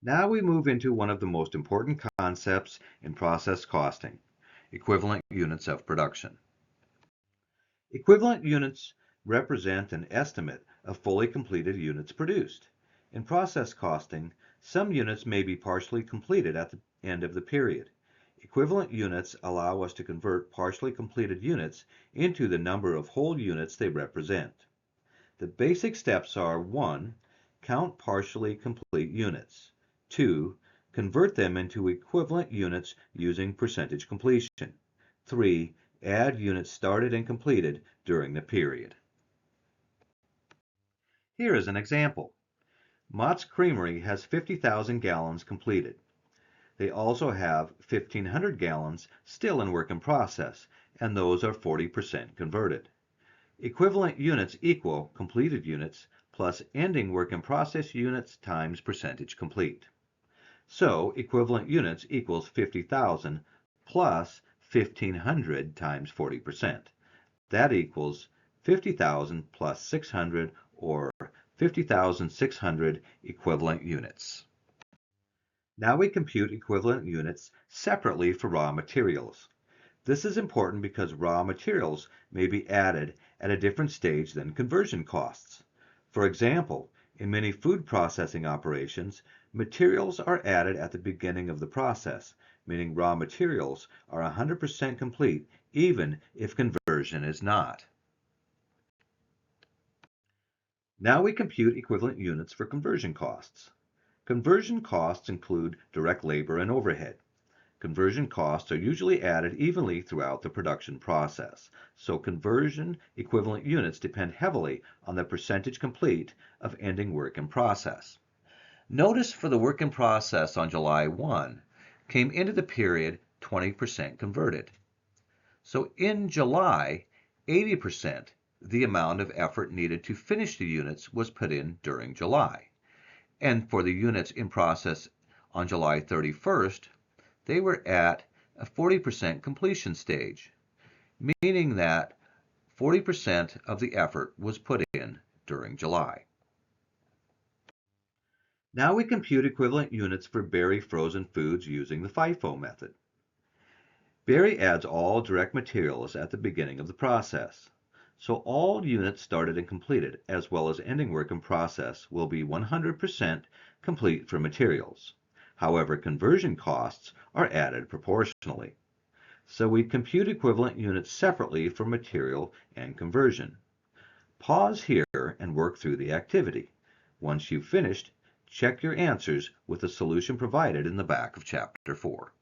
Now we move into one of the most important concepts in process costing, equivalent units of production. Equivalent units represent an estimate of fully completed units produced. In process costing, some units may be partially completed at the end of the period. Equivalent units allow us to convert partially completed units into the number of whole units they represent. The basic steps are: 1. Count partially complete units. 2. Convert them into equivalent units using percentage completion. 3. Add units started and completed during the period. Here is an example. Mott's Creamery has 50,000 gallons completed. They also have 1,500 gallons still in work in process, and those are 40% converted. Equivalent units equal completed units plus ending work in process units times percentage complete. So equivalent units equals 50,000 plus 1,500 times 40%. That equals 50,000 plus 600, or 50,600 equivalent units. Now we compute equivalent units separately for raw materials. This is important because raw materials may be added at a different stage than conversion costs. For example, in many food processing operations, materials are added at the beginning of the process, meaning raw materials are 100% complete even if conversion is not. Now we compute equivalent units for conversion costs. Conversion costs include direct labor and overhead. Conversion costs are usually added evenly throughout the production process, so conversion equivalent units depend heavily on the percentage complete of ending work in process. Notice for the work in process on July 1 came into the period 20% converted. So in July, 80%, the amount of effort needed to finish the units, was put in during July. And for the units in process on July 31st, they were at a 40% completion stage, meaning that 40% of the effort was put in during July. Now we compute equivalent units for Berry frozen foods using the FIFO method. Berry adds all direct materials at the beginning of the process, so all units started and completed, as well as ending work in process, will be 100% complete for materials. However, conversion costs are added proportionally. So we compute equivalent units separately for material and conversion. Pause here and work through the activity. Once you've finished, check your answers with the solution provided in the back of Chapter 4.